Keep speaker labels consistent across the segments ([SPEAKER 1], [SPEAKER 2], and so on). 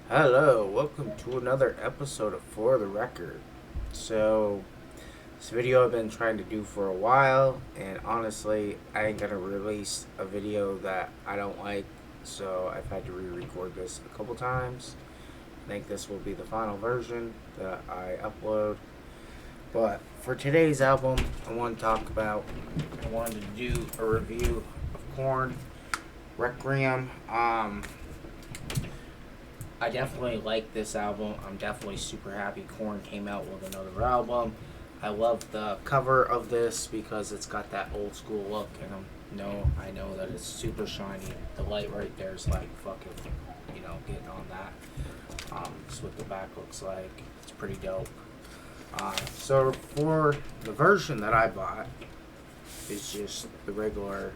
[SPEAKER 1] Hello, welcome to another episode of For the Record. So, this video I've been trying to do for a while, and honestly, I ain't gonna release a video that I don't like, so I've had to re record this a couple times. I think this will be the final version that I upload. But for today's album, I wanted to do a review of KoYan, Requiem. I definitely like this album. I'm definitely super happy KoYan came out with another album. I love the cover of this because it's got that old school look, and I know that it's super shiny. The light right there is like fucking, getting on that. That's what the back looks like. It's pretty dope. So for the version that I bought, is just the regular.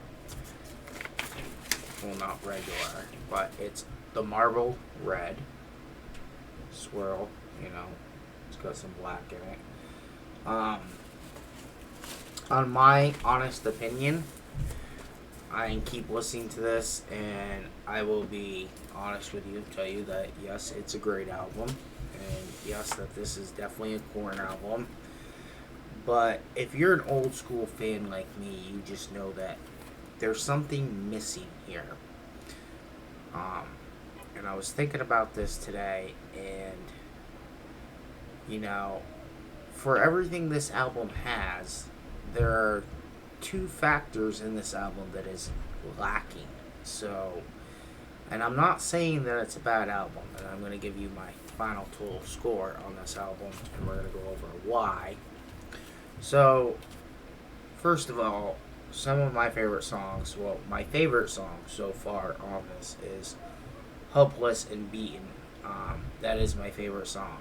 [SPEAKER 1] Well, not regular, but it's the marble red swirl. It's got some black in it. On my honest opinion, I keep listening to this, and I will be honest with you, tell you that yes, it's a great album, and yes, that this is definitely a KoYan album. But if you're an old school fan like me, you just know that there's something missing here. Um, and I was thinking about this today, and for everything this album has, there are two factors in this album that is lacking. So, and I'm not saying that it's a bad album, and I'm going to give you my final total score on this album, and we're going to go over why. So, first of all, some of my favorite songs, well, my favorite song so far on this is Hopeless and Beaten. That is my favorite song.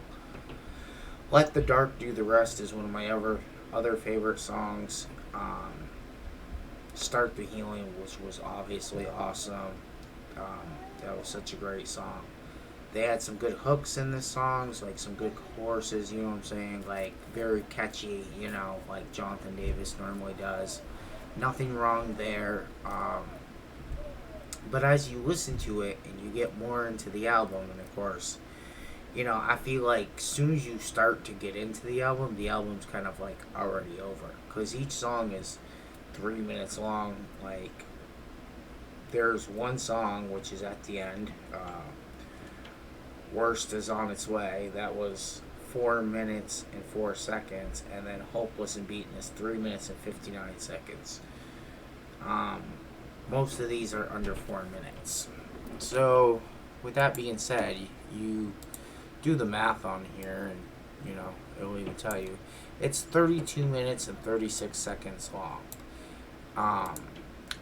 [SPEAKER 1] Let the Dark Do the Rest is one of my other favorite songs. Start the Healing, which was obviously awesome. That was such a great song. They had some good hooks in the songs, like some good choruses, you know what I'm saying? Like, very catchy, like Jonathan Davis normally does. Nothing wrong there. But as you listen to it and you get more into the album, and of course, I feel like as soon as you start to get into the album's kind of like already over. Because each song is 3 minutes long. Like, there's one song which is at the end. Worst is on its way. That was 4 minutes and 4 seconds. And then Hopeless and Beaten is 3 minutes and 59 seconds. Most of these are under 4 minutes. So, with that being said, you do the math on here, and it'll even tell you it's 32 minutes and 36 seconds long.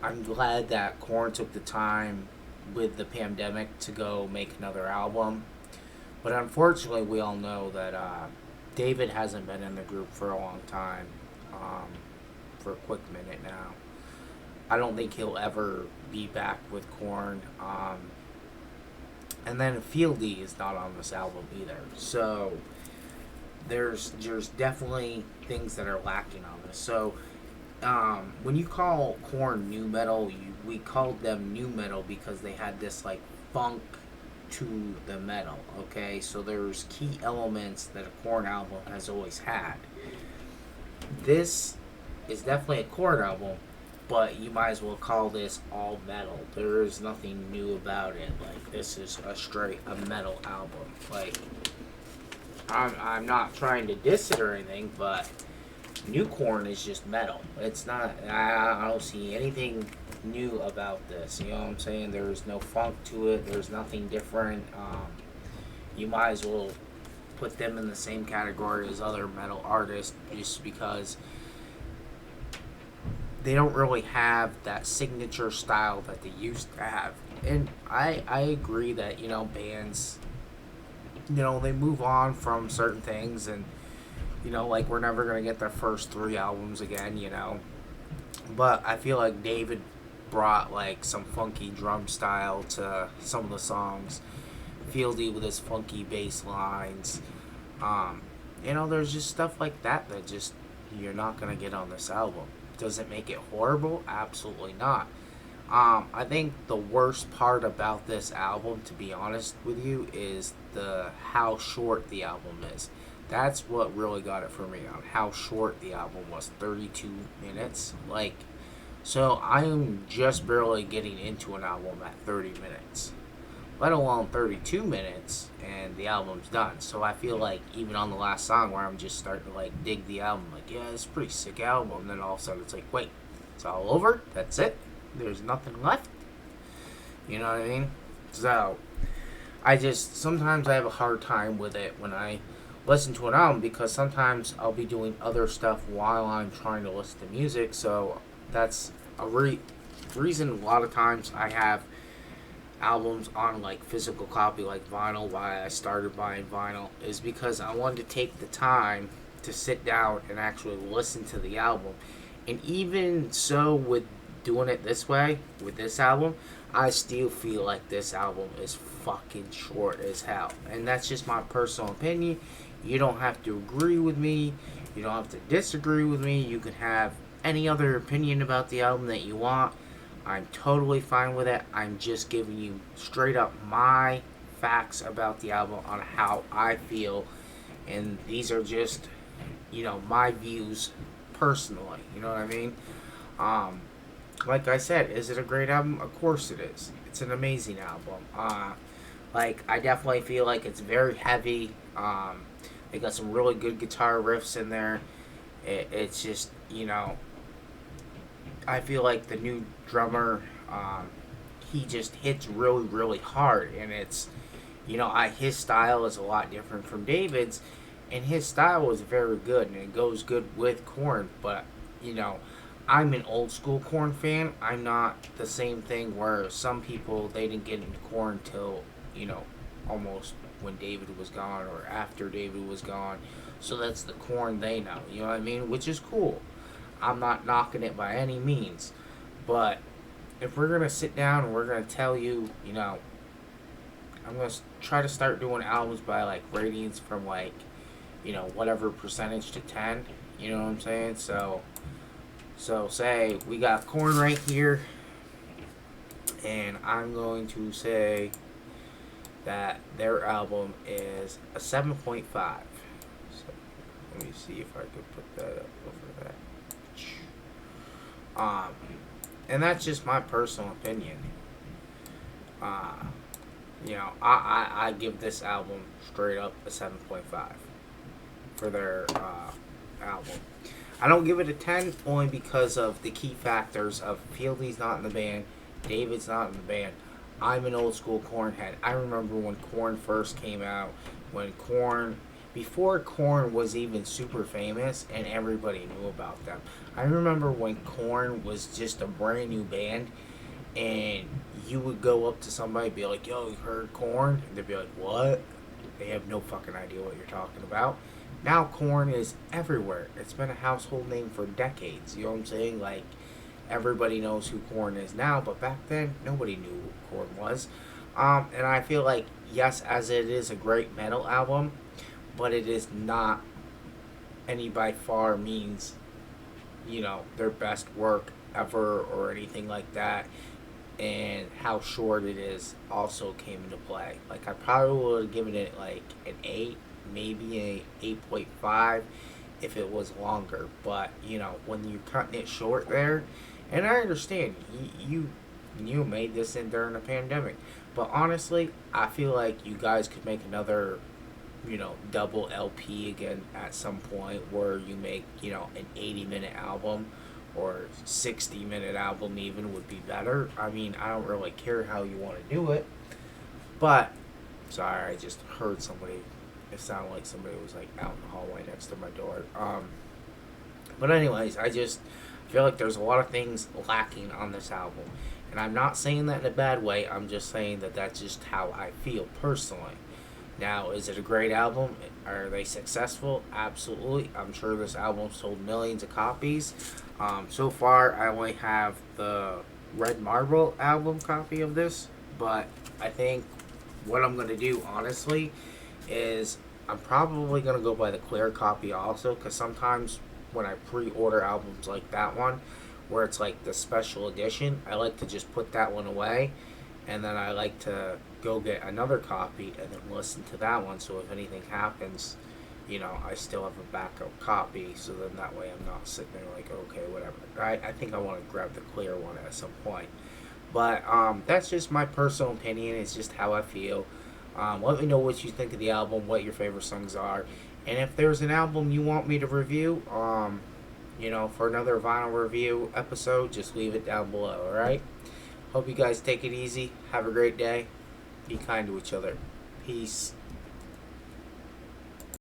[SPEAKER 1] I'm glad that KoYan took the time with the pandemic to go make another album, but unfortunately, we all know that David hasn't been in the group for a long time. For a quick minute now. I don't think he'll ever be back with KoYan. And then Fieldy is not on this album either. So there's definitely things that are lacking on this. So when you call KoYan new metal, we called them new metal because they had this like funk to the metal. Okay, so there's key elements that a KoYan album has always had. This is definitely a KoYan album, but you might as well call this all metal. There is nothing new about it. Like, this is a metal album. Like, I'm not trying to diss it or anything, but new KoYan is just metal. It's not. I don't see anything new about this. You know what I'm saying? There's no funk to it. There's nothing different. You might as well put them in the same category as other metal artists, just because they don't really have that signature style that they used to have. And I agree that, bands, they move on from certain things, and, like, we're never going to get their first three albums again, But I feel like David brought, like, some funky drum style to some of the songs. Fieldy with his funky bass lines. There's just stuff like that you're not going to get on this album. Does it make it horrible? Absolutely not. I think the worst part about this album, to be honest with you, is the how short the album is. That's what really got it for me on how short the album was. 32 minutes. Like, so I'm just barely getting into an album at 30 minutes, let alone 32 minutes, and the album's done. So I feel like even on the last song where I'm just starting to like dig the album, like, yeah, it's a pretty sick album. And then all of a sudden it's like, wait, it's all over? That's it? There's nothing left? You know what I mean? So I just, sometimes I have a hard time with it when I listen to an album, because sometimes I'll be doing other stuff while I'm trying to listen to music. So that's a reason a lot of times I have albums on like physical copy, like vinyl. Why I started buying vinyl is because I wanted to take the time to sit down and actually listen to the album. And even so, with doing it this way with this album, I still feel like this album is fucking short as hell. And that's just my personal opinion. You don't have to agree with me. You don't have to disagree with me. You can have any other opinion about the album that you want. I'm totally fine with it. I'm just giving you straight up my facts about the album on how I feel. And these are just, my views personally. You know what I mean? Like I said, is it a great album? Of course it is. It's an amazing album. I definitely feel like it's very heavy. They got some really good guitar riffs in there. It's just, I feel like the new drummer, he just hits really, really hard. And it's, his style is a lot different from David's. And his style is very good, and it goes good with KoYan. But, I'm an old school KoYan fan. I'm not the same thing where some people, they didn't get into KoYan till, almost when David was gone or after David was gone. So that's the KoYan they know, you know what I mean? Which is cool. I'm not knocking it by any means. But if we're going to sit down and we're going to tell you, I'm going to try to start doing albums by like ratings from like, whatever percentage to 10. You know what I'm saying? So say we got KoYan right here, and I'm going to say that their album is a 7.5. So let me see if I could put that up over that. And that's just my personal opinion. I give this album straight up a 7.5 for their album. I don't give it a 10 only because of the key factors of Fieldy's not in the band, David's not in the band. I'm an old school KoYan head. I remember when KoYan first came out, before KoYan was even super famous and everybody knew about them. I remember when KoYan was just a brand new band, and you would go up to somebody and be like, yo, you heard KoYan? And they'd be like, what? They have no fucking idea what you're talking about. Now KoYan is everywhere. It's been a household name for decades. You know what I'm saying? Like, everybody knows who KoYan is now, but back then, nobody knew who KoYan was. And I feel like, yes, as it is a great metal album, but it is not any by far means, their best work ever or anything like that. And how short it is also came into play. Like, I probably would have given it like an 8, maybe a 8.5 if it was longer. But when you're cutting it short there, and I understand you made this in during a pandemic, but honestly, I feel like you guys could make another double LP again at some point where you make an 80-minute album or 60-minute album even would be better. I mean, I don't really care how you want to do it, but sorry, I just heard somebody. It sounded like somebody was like out in the hallway next to my door. But anyways, I just feel like there's a lot of things lacking on this album, and I'm not saying that in a bad way. I'm just saying that that's just how I feel personally. Now, is it a great album? Are they successful? Absolutely. I'm sure this album sold millions of copies. So far, I only have the Red Marble album copy of this, but I think what I'm going to do, honestly, is I'm probably going to go by the clear copy also, because sometimes when I pre-order albums like that one, where it's like the special edition, I like to just put that one away, and then I like to go get another copy and then listen to that one. So if anything happens, I still have a backup copy. So then that way I'm not sitting there like, okay, whatever. I think I want to grab the clear one at some point. But that's just my personal opinion. It's just how I feel. Let me know what you think of the album, what your favorite songs are, and if there's an album you want me to review, for another vinyl review episode, just leave it down below. All right. Hope you guys take it easy. Have a great day. Be kind to each other. Peace.